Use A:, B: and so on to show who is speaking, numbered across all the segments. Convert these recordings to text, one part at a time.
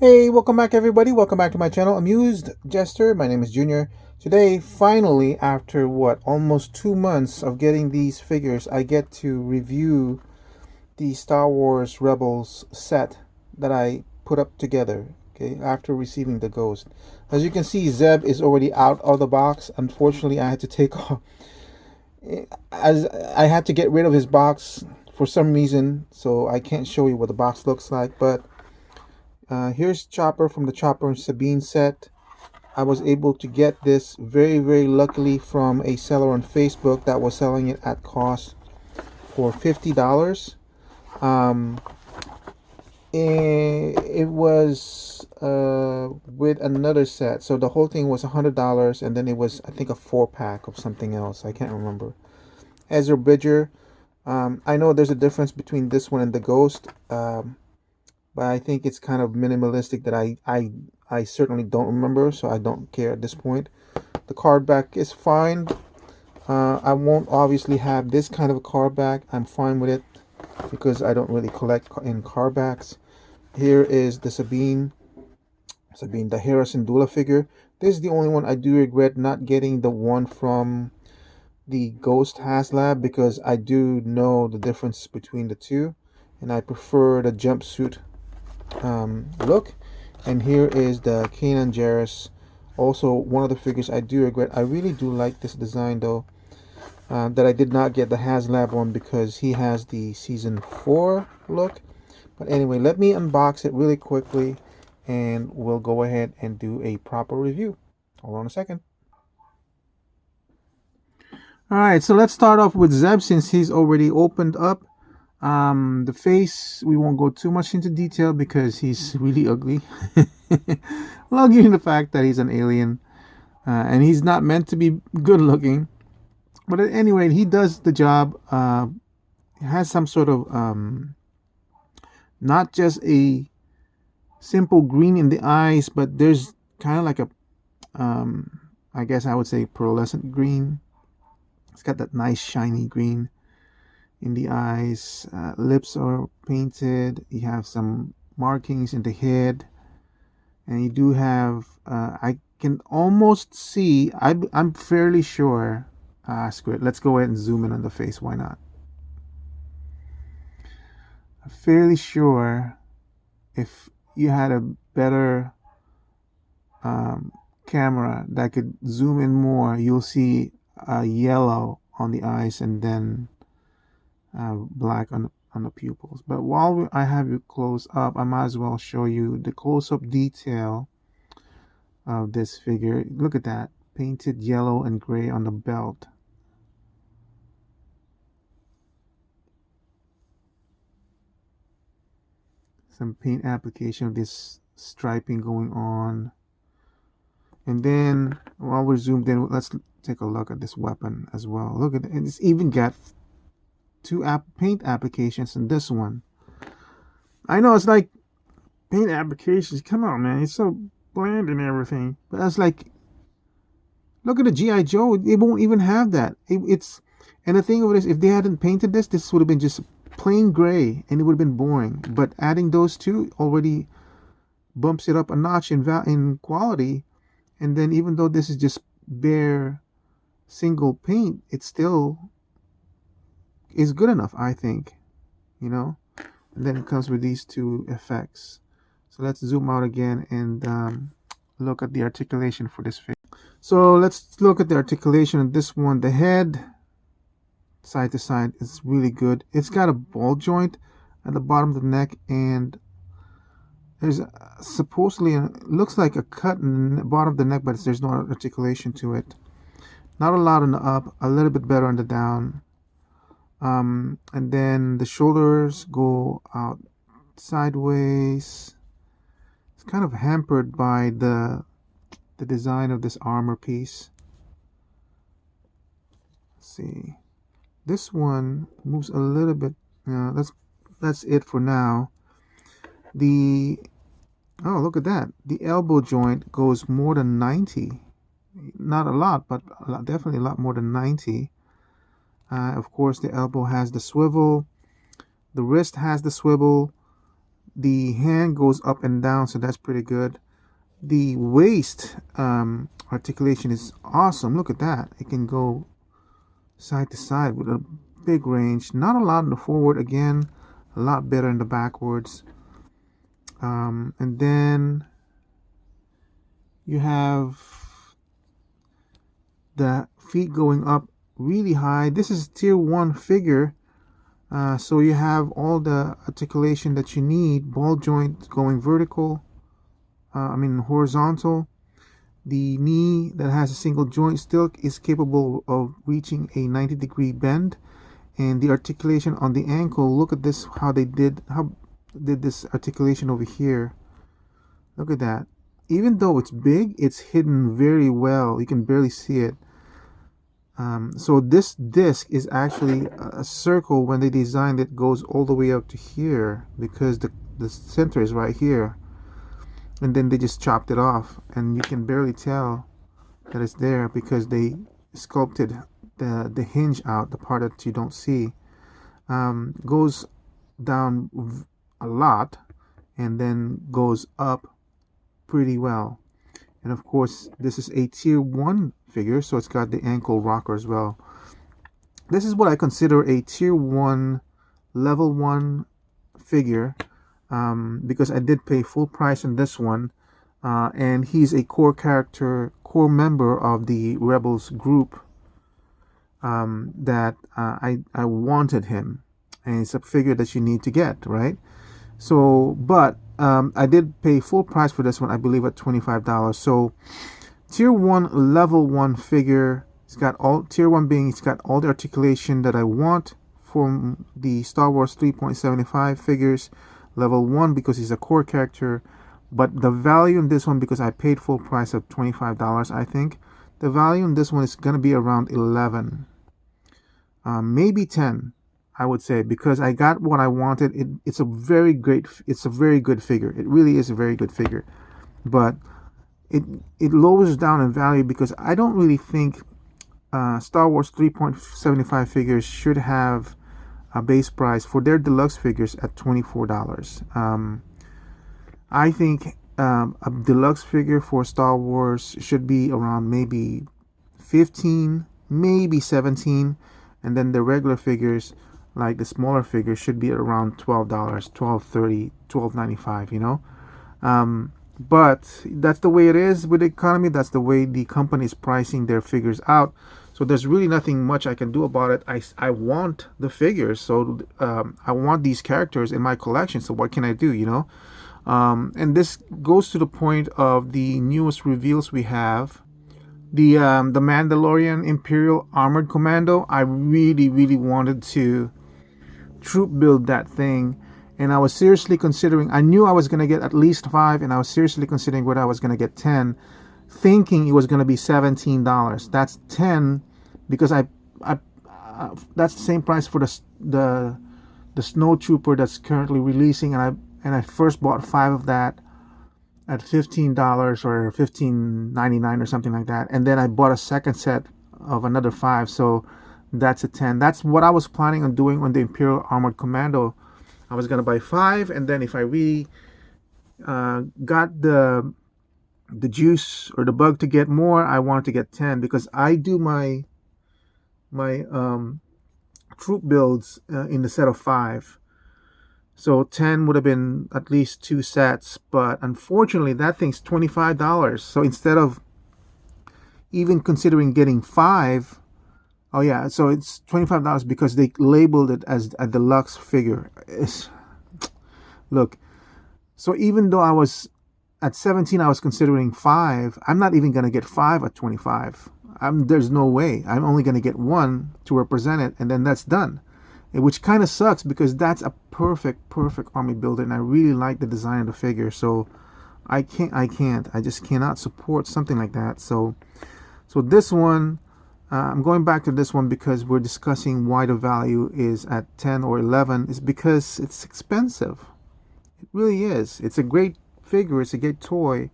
A: Hey, welcome back everybody. Welcome back to my channel, Amused Jester. My name is Junior. Today, finally, after almost 2 months of getting these figures, I get to review the Star Wars Rebels set that I put up together, okay, after receiving the Ghost. As you can see, Zeb is already out of the box. Unfortunately, I had to take off, as I had to get rid of his box for some reason, so I can't show you what the box looks like, but here's Chopper from the Chopper and Sabine set. I was able to get this very luckily from a seller on Facebook that was selling it at cost for $50. Um, it was with another set, so the whole thing was $100, and then it was, I think, a 4-pack of something else. I can't remember. Ezra Bridger. I know there's a difference between this one and the Ghost. But I think it's kind of minimalistic that I certainly don't remember, so I don't care at this point. The card back is fine. I won't obviously have this kind of a card back. I'm fine with it because I don't really collect in card backs. Here is the Sabine, the Hera Syndulla figure. This is the only one I do regret not getting the one from the Ghost HasLab because I do know the difference between the two, and I prefer the jumpsuit look. And here is the Kanan Jarrus, also one of the figures I do regret. I really do like this design though, that I did not get the HasLab one because he has the season 4 look. But anyway, let me unbox it really quickly and we'll go ahead and do a proper review. Hold on a second. Alright, so let's start off with Zeb since he's already opened up. The face, we won't go too much into detail because he's really ugly. Well, given the fact that he's an alien and he's not meant to be good looking. But at any rate, he does the job. Has some sort of, not just a simple green in the eyes, but there's kind of like a, I guess I would say pearlescent green. It's got that nice shiny green in the eyes. Lips are painted. You have some markings in the head, and you do have I can almost see, I'm fairly sure. Screw it, let's go ahead and zoom in on the face, why not? I'm fairly sure if you had a better camera that could zoom in more, you'll see yellow on the eyes and then black on the pupils. But while I have you close up, I might as well show you the close-up detail of this figure. Look at that, painted yellow and gray on the belt. Some paint application of this striping going on. And then while we're zoomed in, let's take a look at this weapon as well. Look at it, and it's even got two paint applications in this one. I know it's like paint applications, come on man, it's so bland and everything, but that's like, look at the GI Joe, it won't even have that. It's, and the thing of it is, if they hadn't painted this would have been just plain gray and it would have been boring. But adding those two already bumps it up a notch in quality. And then even though this is just bare single paint, it still is good enough, I think, you know. And then it comes with these two effects. So let's zoom out again and look at the articulation for this figure. So let's look at the articulation of this one. The head, side to side, is really good. It's got a ball joint at the bottom of the neck, and there's supposedly looks like a cut in the bottom of the neck, but there's no articulation to it. Not a lot on the up, a little bit better on the down. And then the shoulders go out sideways. It's kind of hampered by the design of this armor piece. Let's see, this one moves a little bit. That's it for now. The, oh, look at that, the elbow joint goes more than 90. Not a lot, but definitely a lot more than 90. Of course, the elbow has the swivel. The wrist has the swivel. The hand goes up and down, so that's pretty good. The waist articulation is awesome. Look at that. It can go side to side with a big range. Not a lot in the forward, again, a lot better in the backwards. And then you have the feet going up really high. This is tier 1 figure. So you have all the articulation that you need. Ball joint going vertical, horizontal. The knee that has a single joint still is capable of reaching a 90-degree bend. And the articulation on the ankle, look at this, how did this articulation over here. Look at that. Even though it's big, it's hidden very well. You can barely see it. So this disc is actually a circle. When they designed it, goes all the way up to here, because the center is right here. And then they just chopped it off, and you can barely tell that it's there because they sculpted the hinge out, the part that you don't see. Goes down a lot and then goes up pretty well. And of course, this is a tier 1 figure, so it's got the ankle rocker as well. This is what I consider a tier 1, level 1 figure, because I did pay full price on this one, and he's a core member of the Rebels group, that I wanted him, and it's a figure that you need to get, right? So, but I did pay full price for this one, I believe at $25. So tier 1, level 1 figure. It's got all, tier 1 being, it's got all the articulation that I want from the Star Wars 3.75 figures. Level 1 because he's a core character, but the value in this one, because I paid full price of $25, I think the value in this one is going to be around 11, maybe 10, I would say, because I got what I wanted. It's a very good figure. It really is a very good figure, but it lowers down in value because I don't really think Star Wars 3.75 figures should have a base price for their deluxe figures at $24. I think a deluxe figure for Star Wars should be around maybe 15, maybe 17, and then the regular figures, like the smaller figures, should be around $12, $12.30, $12.95, you know. But that's the way it is with the economy. That's the way the company is pricing their figures out. So there's really nothing much I can do about it. I want the figures, so I want these characters in my collection. So what can I do, you know? And this goes to the point of the newest reveals we have. The Mandalorian Imperial Armored Commando. I really wanted to troop build that thing, and I was seriously considering. I knew I was going to get at least 5, and I was seriously considering whether I was going to get 10, thinking it was going to be $17. That's 10 because I that's the same price for the Snow Trooper that's currently releasing, and I first bought 5 of that at $15 or $15.99 or something like that, and then I bought a second set of another 5, so that's a 10. That's what I was planning on doing on the Imperial Armored Commando. I was gonna buy 5, and then if I really got the juice or the bug to get more, I wanted to get 10, because I do my troop builds in the set of 5. So 10 would have been at least 2 sets, but unfortunately that thing's $25. So instead of even considering getting 5, oh yeah, so it's $25 because they labeled it as a deluxe figure. Look, so even though I was at 17, I was considering 5. I'm not even going to get 5 at 25. There's no way. I'm only going to get 1 to represent it, and then that's done. Which kind of sucks because that's a perfect army builder, and I really like the design of the figure. So I just cannot support something like that. So this one, I'm going back to this one because we're discussing why the value is at 10 or 11. Is because it's expensive. It really is. It's a great figure. It's a great toy,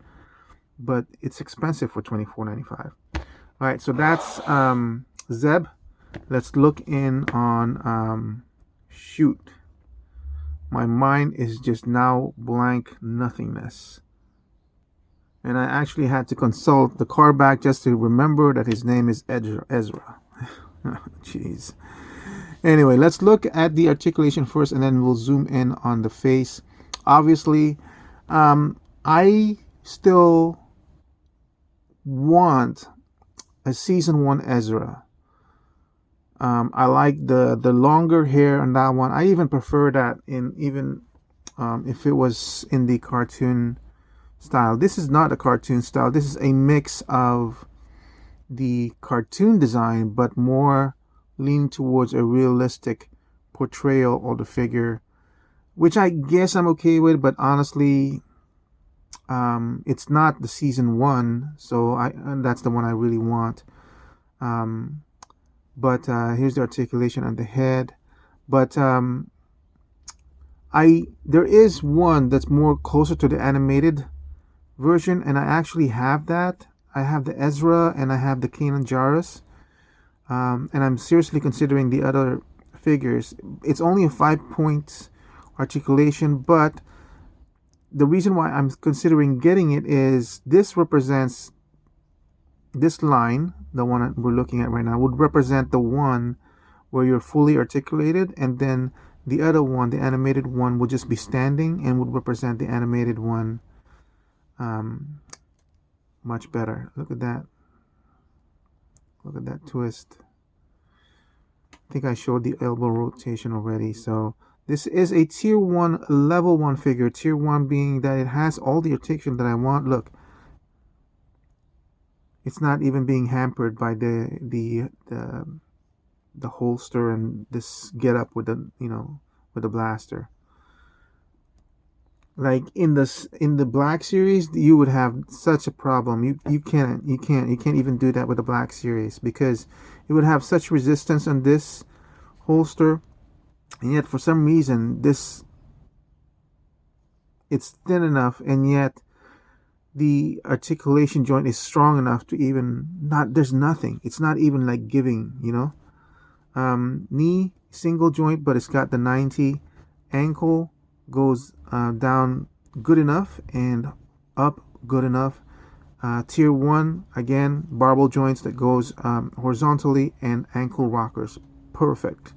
A: but it's expensive for $24.95. All right, so that's Zeb. Let's look in on shoot. My mind is just now blank nothingness. And I actually had to consult the car back just to remember that his name is Ezra. Jeez. Anyway, let's look at the articulation first and then we'll zoom in on the face. Obviously, I still want a season 1 Ezra. I like the longer hair on that one. I even prefer that in even if it was in the cartoon style. This is not a cartoon style. This is a mix of the cartoon design, but more leaning towards a realistic portrayal of the figure, which I guess I'm okay with. But honestly, it's not the season 1, so and that's the one I really want. But here's the articulation on the head. But there is one that's more closer to the animated version, and I actually have that. I have the Ezra and I have the Kanan Jarrus, and I'm seriously considering the other figures. It's only a 5-point articulation, but the reason why I'm considering getting it is this represents this line, the one that we're looking at right now, would represent the one where you're fully articulated, and then the other one, the animated one, would just be standing and would represent the animated one much better. Look at that. Look at that twist. I think I showed the elbow rotation already. So this is a tier 1 level 1 figure. Tier 1 being that it has all the articulation that I want. Look, it's not even being hampered by the holster and this get up with the with the blaster. Like in the Black Series, you would have such a problem. You can't even do that with the Black Series, because it would have such resistance on this holster, and yet for some reason it's thin enough, and yet the articulation joint is strong enough to even not. There's nothing. It's not even like giving. Knee single joint, but it's got the 90. Ankle goes down good enough and up good enough. Tier 1, again, barbell joints that goes horizontally, and ankle rockers. Perfect.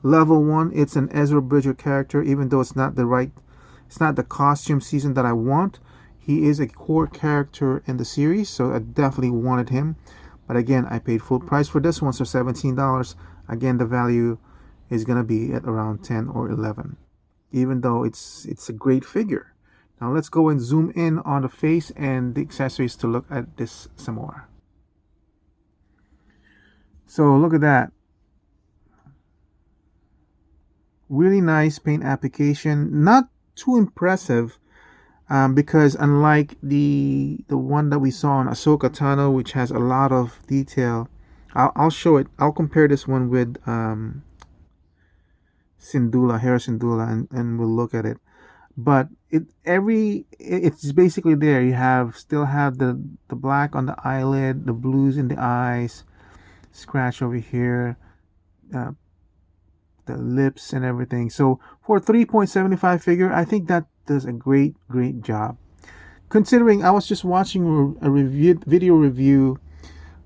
A: Level 1, it's an Ezra Bridger character, even though it's not the costume season that I want. He is a core character in the series, so I definitely wanted him. But again, I paid full price for this one, so $17. Again, the value is going to be at around 10 or 11, even though it's a great figure. Now let's go and zoom in on the face and the accessories to look at this some more. So look at that. Really nice paint application. Not too impressive, because unlike the one that we saw on Ahsoka Tano, which has a lot of detail, I'll show it. I'll compare this one with Syndulla, Hera Syndulla, and we'll look at it. But it's basically there. You still have the black on the eyelid, the blues in the eyes, scratch over here, the lips and everything. So for a 3.75 figure, I think that does a great job. Considering I was just watching a video review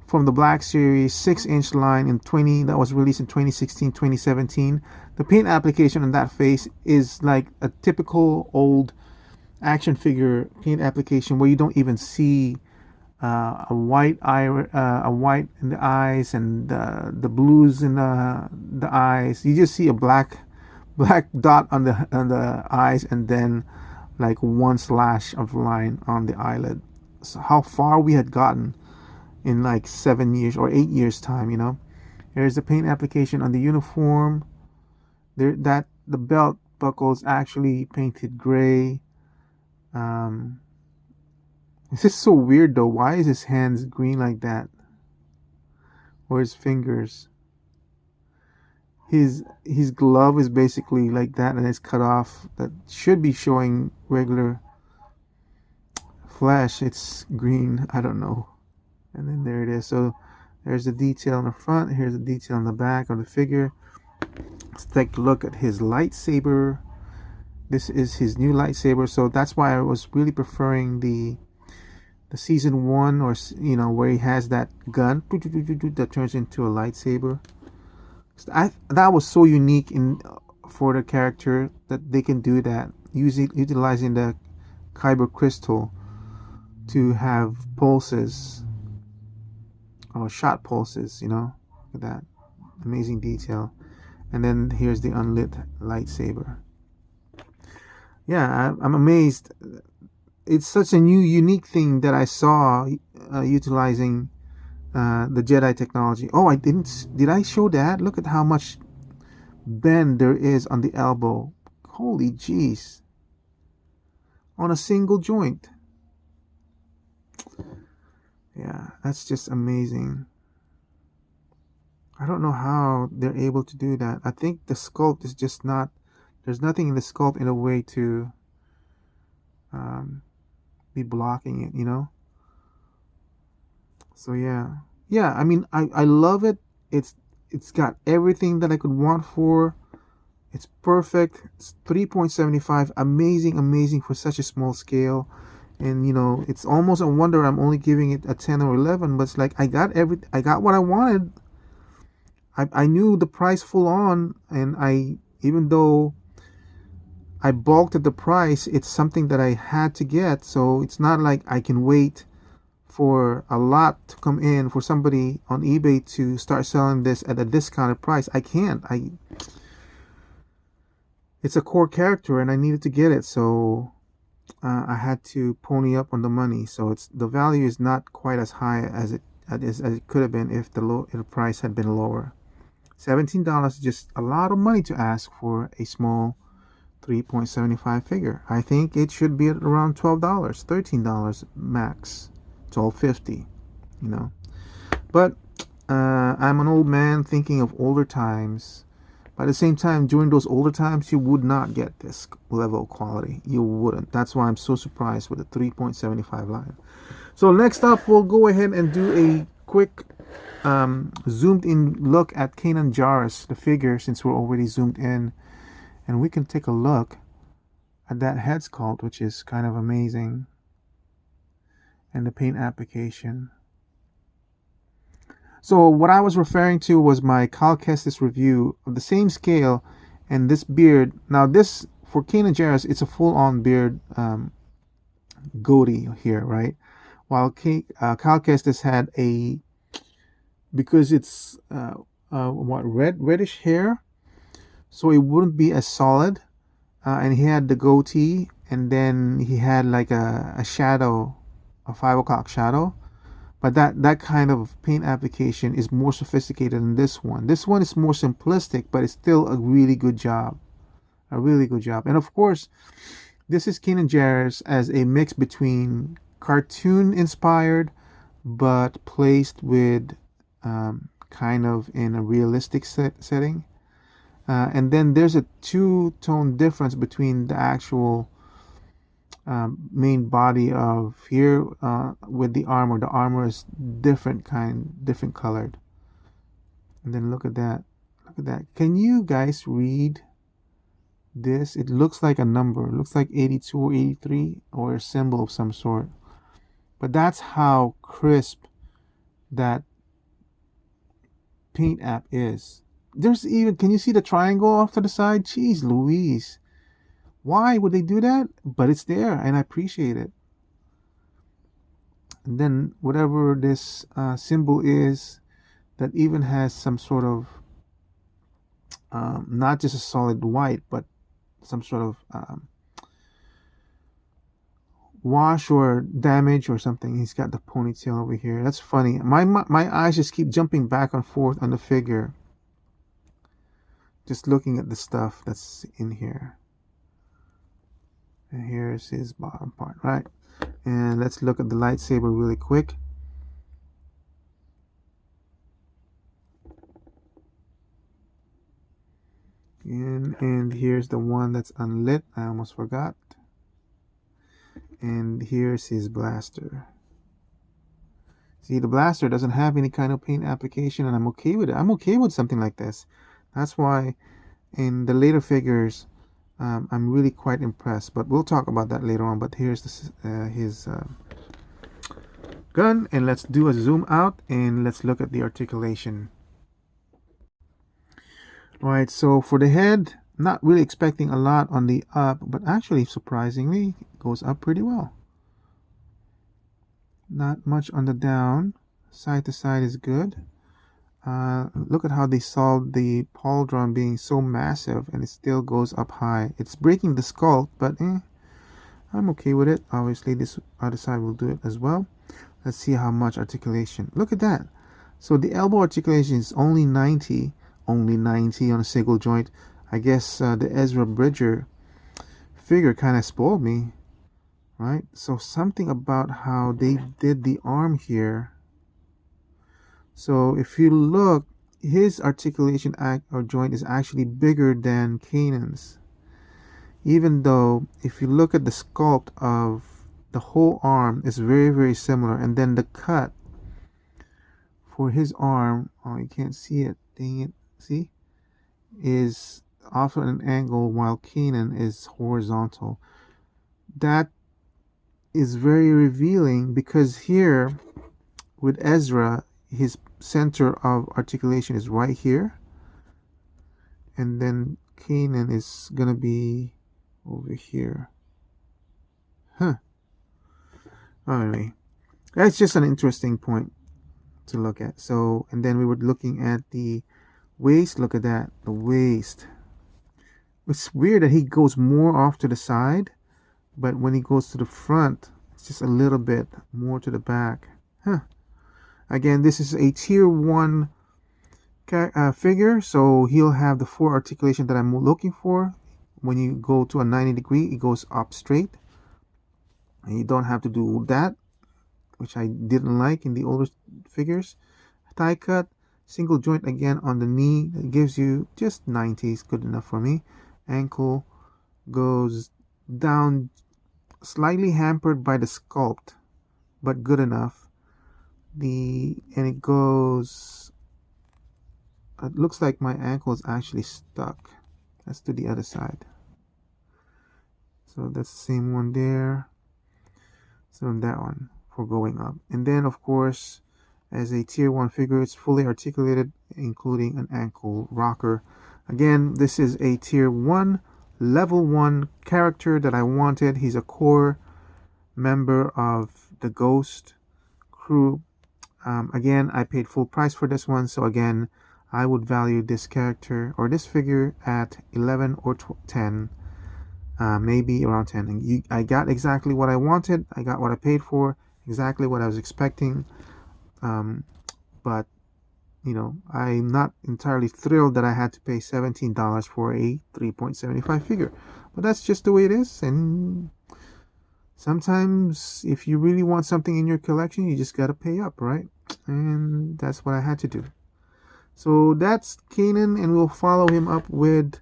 A: from the Black Series 6-inch line that was released in 2016, 2017. The paint application on that face is like a typical old action figure paint application, where you don't even see a white in the eyes and the blues in the eyes. You just see a black dot on the eyes, and then like one slash of line on the eyelid. So how far we had gotten in like 7 years or 8 years time. Here's the paint application on the uniform. The belt buckle is actually painted gray. This is so weird though. Why is his hands green like that? Or his fingers? His glove is basically like that, and it's cut off. That should be showing regular flesh. It's green. I don't know. And then there it is. So there's the detail on the front. Here's the detail on the back of the figure. Let's take a look at his lightsaber. This is his new lightsaber, so that's why I was really preferring the season one, or where he has that gun that turns into a lightsaber. That was so unique in for the character that they can do that, using utilizing the kyber crystal to have pulses or shot pulses. Look at that amazing detail. And then here's the unlit lightsaber. Yeah, I'm amazed. It's such a new, unique thing that I saw utilizing the Jedi technology. Oh, I didn't. Did I show that? Look at how much bend there is on the elbow. Holy jeez. On a single joint. Yeah, that's just amazing. I don't know how they're able to do that. I think the sculpt is just not. There's nothing in the sculpt in a way to um, be blocking it. So yeah. I mean, I love it. It's got everything that I could want for. It's perfect. It's 3.75. Amazing, amazing for such a small scale. And it's almost a wonder I'm only giving it a 10 or 11. But it's like I got what I wanted. I knew the price full on, and even though I balked at the price, it's something that I had to get. So it's not like I can wait for a lot to come in for somebody on eBay to start selling this at a discounted price. I can't. It's a core character, and I needed to get it, so I had to pony up on the money. So the value is not quite as high as it could have been if the price had been lower. $17 is just a lot of money to ask for a small 3.75 figure. I think it should be at around $12, $13 max, $12.50. But I'm an old man thinking of older times. But at the same time, during those older times, you would not get this level of quality. You wouldn't. That's why I'm so surprised with the 3.75 line. So next up, we'll go ahead and do a quick zoomed in look at Kanan Jarrus, the figure, since we're already zoomed in. And we can take a look at that head sculpt, which is kind of amazing. And the paint application. So what I was referring to was my Cal Kestis review of the same scale and this beard. Now this, for Kanan Jarrus, it's a full-on beard goatee here, right? While Cal Kestis had because it's reddish hair, so it wouldn't be as solid. And he had the goatee, and then he had like a shadow, a 5 o'clock shadow. But that kind of paint application is more sophisticated than this one. This one is more simplistic, but it's still a really good job. A really good job. And of course, this is Kanan Jarrus as a mix between cartoon inspired, but placed with kind of in a realistic setting. And then there's a two-tone difference between the actual main body of here with the armor. The armor is different colored. And then look at that. Look at that. Can you guys read this? It looks like a number. It looks like 82 or 83 or a symbol of some sort. But that's how crisp that paint app is. There's even, can you see the triangle off to the side? Jeez Louise. Why would they do that? But it's there, and I appreciate it. And then whatever this symbol is, that even has some sort of not just a solid white, but some sort of wash or damage or something. He's got the ponytail over here. That's funny. My eyes just keep jumping back and forth on the figure, just looking at the stuff that's in here. And here's his bottom part, right? And let's look at the lightsaber really quick. And here's the one that's unlit. I almost forgot. And here's his blaster. See, the blaster doesn't have any kind of paint application, and I'm okay with it. I'm okay with something like this. That's why in the later figures, I'm really quite impressed, but we'll talk about that later on. But here's his gun, and let's do a zoom out and let's look at the articulation. All right, so for the head, not really expecting a lot on the up, but actually surprisingly it goes up pretty well. Not much on the down. Side to side is good. Look at how they solved the pauldron being so massive and it still goes up high. It's breaking the skull, but I'm okay with it. Obviously, this other side will do it as well. Let's see how much articulation. Look at that. So the elbow articulation is only 90 on a single joint. I guess the Ezra Bridger figure kind of spoiled me, right? So something about how they did the arm here. So if you look, his articulation or joint is actually bigger than Kanan's. Even though if you look at the sculpt of the whole arm is very, very similar. And then the cut for his arm, oh, you can't see it, dang it, see, is off at an angle while Kanan is horizontal. That is very revealing because here with Ezra, his center of articulation is right here, and then Kanan is gonna be over here. Huh. Anyway, that's just an interesting point to look at. So, and then we were looking at the waist. Look at that, the waist. It's weird that he goes more off to the side, but when he goes to the front, it's just a little bit more to the back. Huh. Again, this is a tier 1 figure, so he'll have the 4 articulation that I'm looking for. When you go to a 90 degree, it goes up straight. And you don't have to do that, which I didn't like in the older figures. Thigh cut, single joint again on the knee. It gives you just 90 is good enough for me. Ankle goes down, slightly hampered by the sculpt, but good enough. And it goes, it looks like my ankle is actually stuck. Let's do the other side. So that's the same one there. So that one for going up. And then of course, as a tier 1 figure, it's fully articulated, including an ankle rocker. Again, this is a tier 1, level 1 character that I wanted. He's a core member of the Ghost crew. Again, I paid full price for this one, so again, I would value this character or this figure at 11 or 10, maybe around 10. I got exactly what I wanted. I got what I paid for, exactly what I was expecting. But you know, I'm not entirely thrilled that I had to pay $17 for a 3.75 figure, but that's just the way it is. And sometimes if you really want something in your collection, you just got to pay up, right? And that's what I had to do. So that's Kanan, and we'll follow him up with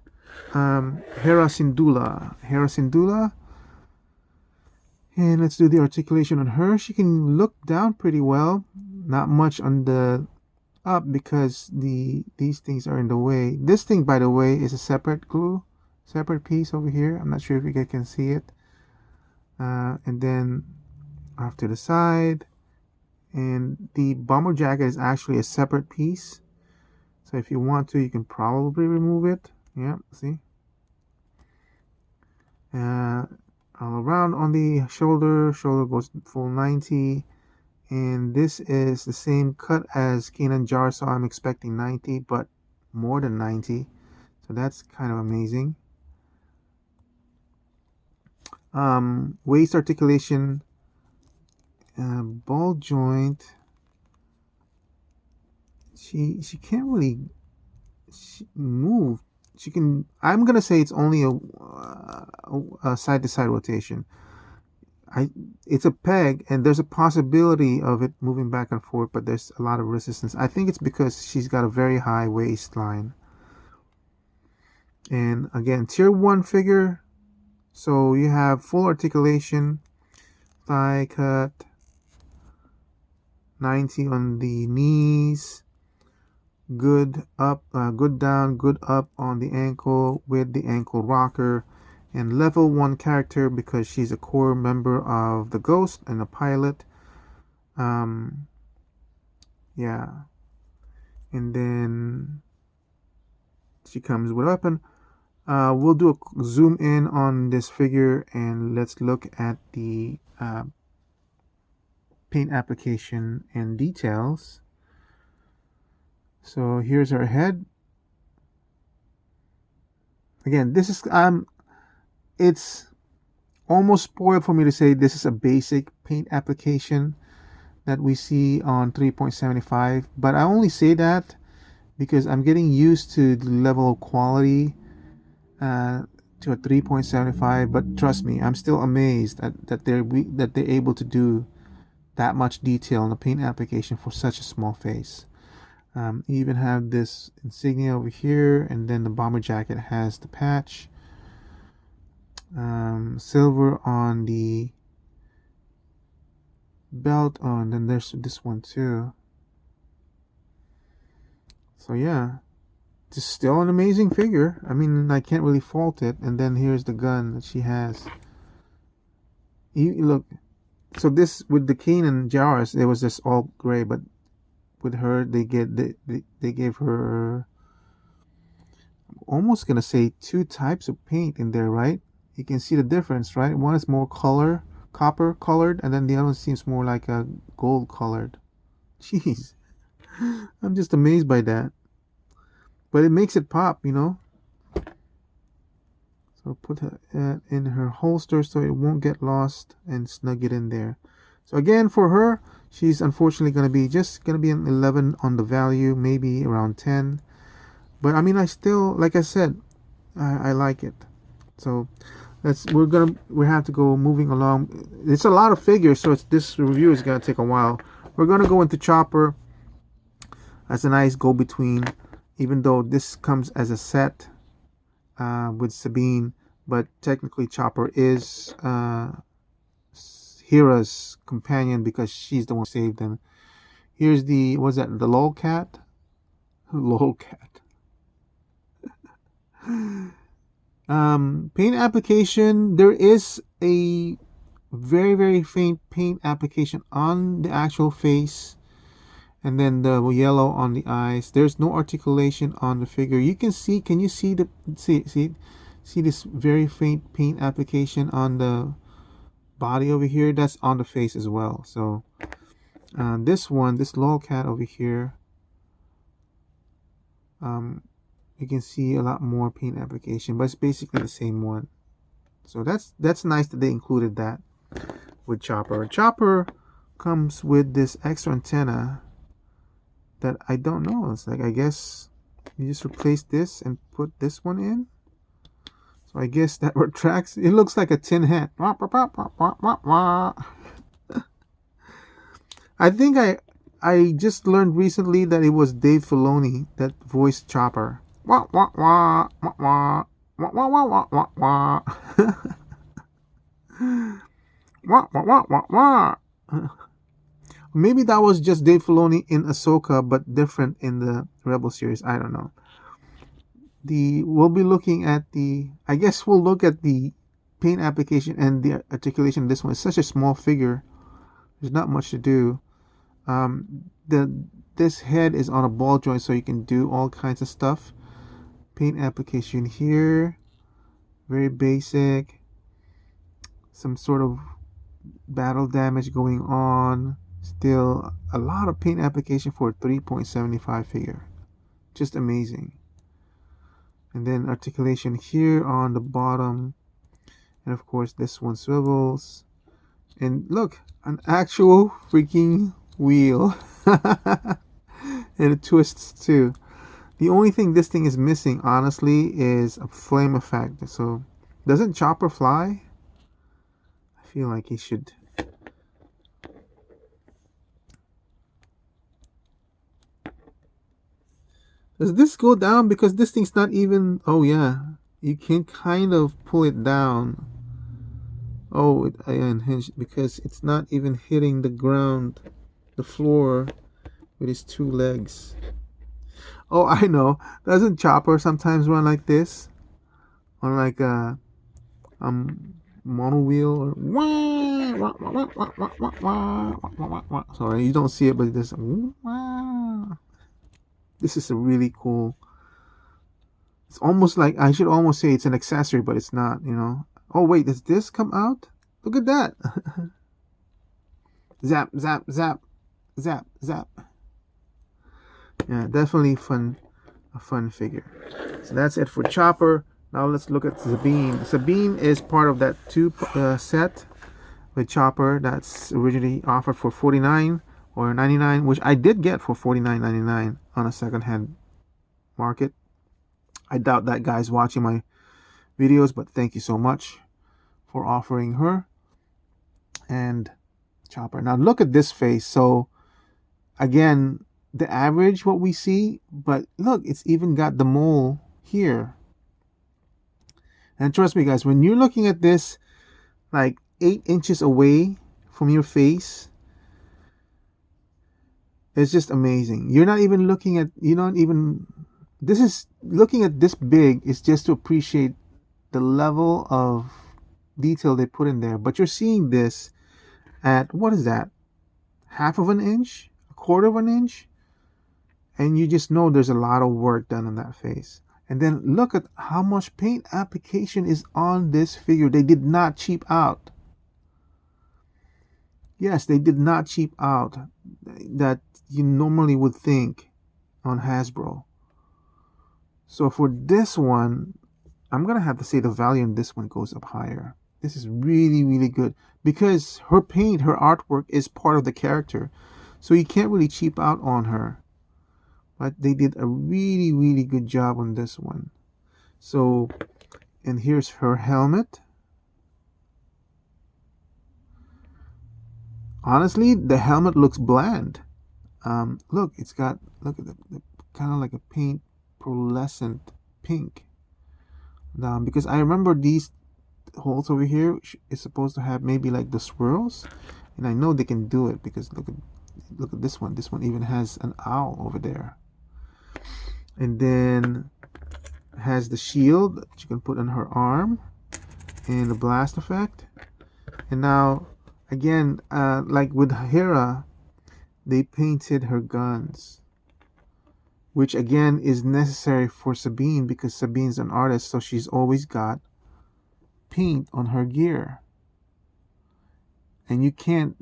A: Hera Syndulla. And let's do the articulation on her. She can look down pretty well, not much on the up because these things are in the way. This thing, by the way, is a separate piece over here. I'm not sure if you guys can see it. And then off to the side, and the bomber jacket is actually a separate piece. So if you want to, you can probably remove it. Yeah, see. All around on the shoulder goes full 90. And this is the same cut as Kanan Jarrus, so I'm expecting 90, but more than 90. So that's kind of amazing. Waist articulation, ball joint. She can't really move. She can. I'm gonna say it's only a side to side rotation. It's a peg, and there's a possibility of it moving back and forth, but there's a lot of resistance. I think it's because she's got a very high waistline. And again, tier 1 figure, so you have full articulation, thigh cut, 90 on the knees, good up, good down, good up on the ankle with the ankle rocker. And level 1 character because she's a core member of the Ghost and the pilot. Yeah. And then she comes with a weapon. We'll do a zoom in on this figure and let's look at the paint application and details. So here's her head. Again, this is it's almost spoiled for me to say this is a basic paint application that we see on 3.75, but I only say that because I'm getting used to the level of quality to a 3.75. But trust me, I'm still amazed that they're able to do that much detail in the paint application for such a small face. You even have this insignia over here, and then the bomber jacket has the patch. Silver on the belt. Oh, and then there's this one too. So yeah, it's still an amazing figure. I mean, I can't really fault it. And then here's the gun that she has. Look, so this with the Kane and Jairus, it was just all gray, but with her, they gave her, almost gonna say, two types of paint in there, right? You can see the difference, right? One is more copper colored, and then the other one seems more like a gold colored. Jeez, I'm just amazed by that. But it makes it pop, you know. So put it in her holster so it won't get lost and snug it in there. So again, for her, she's unfortunately going to be an 11 on the value, maybe around 10. But I mean, I still, like I said, I like it. So we have to go moving along. It's a lot of figures, so this review is going to take a while. We're going to go into Chopper as a nice go-between, even though this comes as a set with Sabine, but technically Chopper is Hera's companion because she's the one who saved them. Here's the, what's that, the lolcat? Lolcat. Paint application, there is a very, very faint paint application on the actual face, and then the yellow on the eyes. There's no articulation on the figure. You can see, can you see see this very faint paint application on the body over here? That's on the face as well. So this lolcat over here, you can see a lot more paint application, but it's basically the same one. So that's nice that they included that with Chopper. Chopper comes with this extra antenna that I don't know. It's like, I guess you just replace this and put this one in. So I guess that retracts. It looks like a tin hat. I think I just learned recently that it was Dave Filoni that voiced Chopper. Maybe that was just Dave Filoni in Ahsoka, but different in the Rebel series. I don't know. We'll be looking at I guess we'll look at the paint application and the articulation of this one. It's such a small figure. There's not much to do. This head is on a ball joint, so you can do all kinds of stuff. Paint application here, very basic. Some sort of battle damage going on. Still a lot of paint application for a 3.75 figure. Just amazing. And then articulation here on the bottom, and of course this one swivels. And look, an actual freaking wheel. And it twists too. The only thing this thing is missing, honestly, is a flame effect. So doesn't Chopper fly? I feel like he should. Does this go down? Because this thing's not even... Oh yeah, you can kind of pull it down. Oh, I unhinged because it's not even hitting the ground, the floor, with his two legs. Oh, I know. Doesn't Chopper sometimes run like this? On like mono wheel. Sorry, you don't see it, but this is a really cool. It's almost like, I should almost say it's an accessory, but it's not, you know. Oh wait, does this come out? Look at that. Zap, zap, zap, zap, zap. Yeah, definitely fun, a fun figure. So that's it for Chopper. Now let's look at Sabine. Sabine is part of that set with Chopper that's originally offered for $49 or $99, which I did get for $49.99 on a secondhand market. I doubt that guy's watching my videos, but thank you so much for offering her and Chopper. Now look at this face. So again, the average what we see, but look, it's even got the mole here. And trust me guys, when you're looking at this like 8 inches away from your face, it's just amazing. You're not even looking at, this is, looking at this big is just to appreciate the level of detail they put in there. But you're seeing this at, what is that, half of an inch, a quarter of an inch, and you just know there's a lot of work done on that face. And then look at how much paint application is on this figure. They did not cheap out. Yes, they did not cheap out that you normally would think on Hasbro. So for this one, I'm gonna have to say the value in this one goes up higher. This is really, really good because her paint, her artwork is part of the character. So you can't really cheap out on her. But they did a really, really good job on this one. So, and here's her helmet. Honestly, the helmet looks bland. Look, it's got, look at the kind of like a paint pearlescent pink. Because I remember these holes over here is supposed to have maybe like the swirls, and I know they can do it because look at this one. This one even has an owl over there. And then has the shield that you can put on her arm and the blast effect. And now again, like with Hera, they painted her guns, which again is necessary for Sabine because Sabine's an artist, so she's always got paint on her gear. And you can't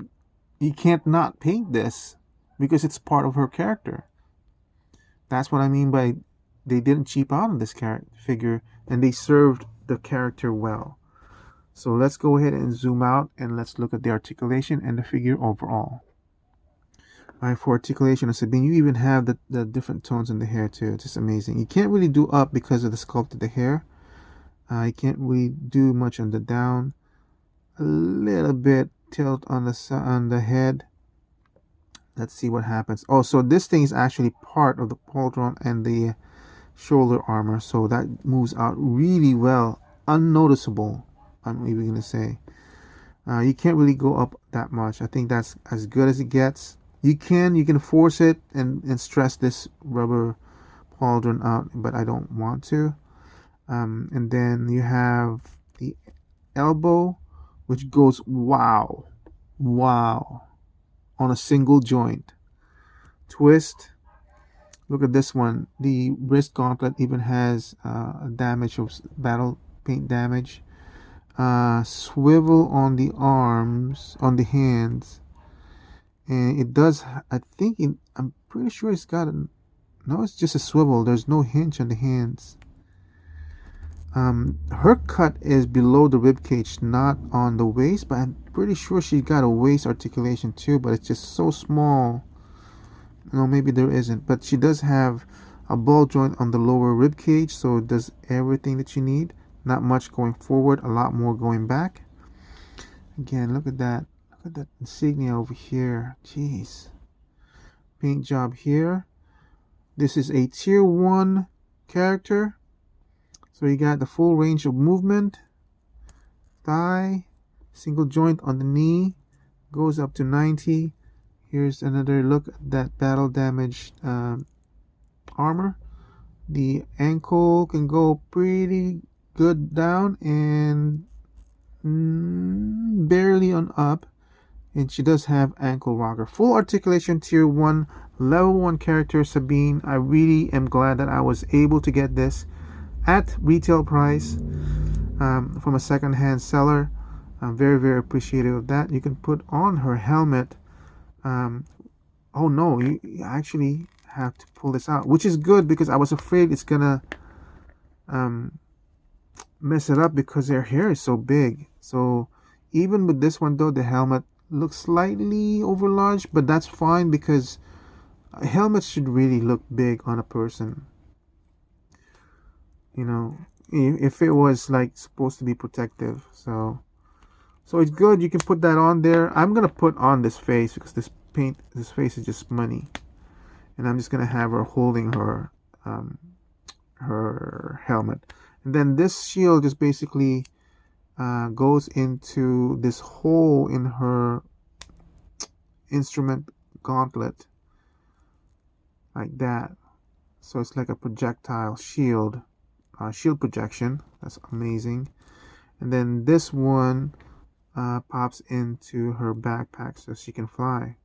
A: not paint this because it's part of her character. That's what I mean by they didn't cheap out on this figure, and they served the character well. So let's go ahead and zoom out and let's look at the articulation and the figure overall. Alright, for articulation of Sabine, you even have the different tones in the hair too. It's just amazing. You can't really do up because of the sculpt of the hair. You can't really do much on the down. A little bit tilt on the head. Let's see what happens. Oh, so this thing is actually part of the pauldron and the shoulder armor, so that moves out really well, unnoticeable, I'm even gonna say. You can't really go up that much. I think that's as good as it gets. You can force it and stress this rubber pauldron out, but I don't want to. And then you have the elbow, which goes wow on a single joint. Twist. Look at this one. The wrist gauntlet even has damage of battle paint damage. Swivel on the arms, on the hands, and it does. I'm pretty sure it's got a. No, it's just a swivel. There's no hinge on the hands. Her cut is below the rib cage, not on the waist, but I'm pretty sure she got a waist articulation too, but it's just so small. No, maybe there isn't, but she does have a ball joint on the lower rib cage, so it does everything that you need. Not much going forward, a lot more going back. Again, look at that. Look at that insignia over here. Jeez. Paint job here. This is a tier 1 character. So you got the full range of movement. Thigh. Single joint on the knee. Goes up to 90. Here's another look at that battle damaged armor. The ankle can go pretty good down, and barely on up, and she does have ankle rocker. Full articulation tier 1, level 1 character Sabine. I really am glad that I was able to get this at retail price from a second-hand seller. I'm very, very appreciative of that. You can put on her helmet. Oh no, you actually have to pull this out, which is good because I was afraid it's gonna mess it up because their hair is so big. So even with this one though, the helmet looks slightly over large, but that's fine because helmets should really look big on a person. You know, if it was like supposed to be protective. So it's good. You can put that on there. I'm gonna put on this face because this face is just money, and I'm just gonna have her holding her her helmet, and then this shield just basically goes into this hole in her instrument gauntlet like that. So it's like a projectile shield, shield projection. That's amazing. And then this one pops into her backpack so she can fly.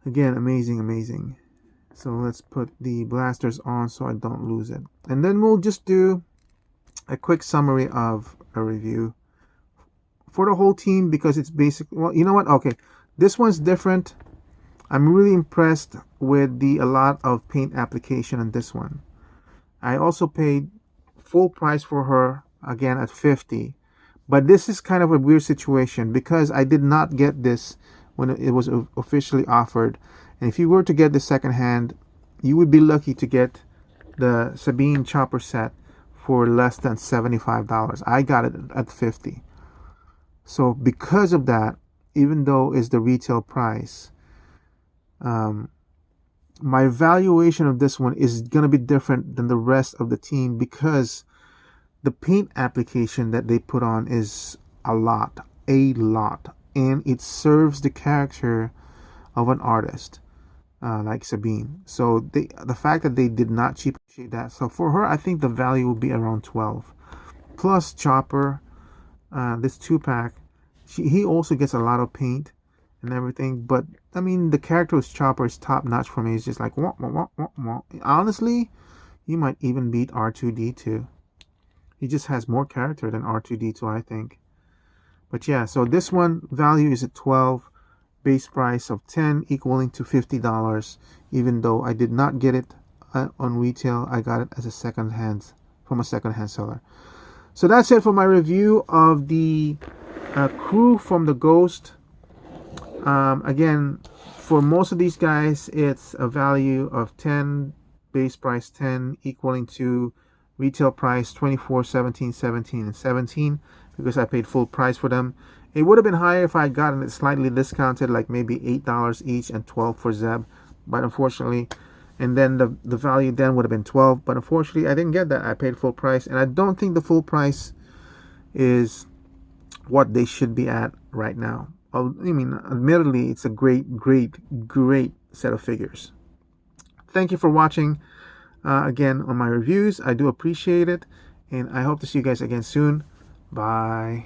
A: Again, amazing, amazing. So let's put the blasters on so I don't lose it. And then we'll just do a quick summary of a review for the whole team because it's basically, well, you know what? Okay, this one's different. I'm really impressed with a lot of paint application on this one. I also paid full price for her, again at $50. But this is kind of a weird situation because I did not get this when it was officially offered. And if you were to get the second hand, you would be lucky to get the Sabine chopper set for less than $75. I got it at $50. So because of that, even though it's the retail price, my valuation of this one is going to be different than the rest of the team because the paint application that they put on is a lot, and it serves the character of an artist like Sabine. So the fact that they did not cheaply that, so for her, I think the value will be around 12 plus Chopper. This 2-pack, he also gets a lot of paint and everything, but I mean the character of Chopper is top notch for me. It's just like wah, wah, wah, wah, wah. Honestly, you might even beat R2D2. He just has more character than R2D2, I think. But yeah, so this one value is at 12, base price of 10, equaling to $50. Even though I did not get it on retail, I got it as a second-hand from a second-hand seller. So that's it for my review of the crew from the Ghost. Again, for most of these guys, it's a value of 10, base price 10, equaling to retail price 24, 17, 17, and 17 because I paid full price for them. It would have been higher if I had gotten it slightly discounted, like maybe $8 each and 12 for Zeb, but unfortunately, and then the value then would have been 12, but unfortunately I didn't get that. I paid full price, and I don't think the full price is what they should be at right now. I mean, admittedly, it's a great set of figures. Thank you for watching again on my reviews. I do appreciate it, and I hope to see you guys again soon. Bye.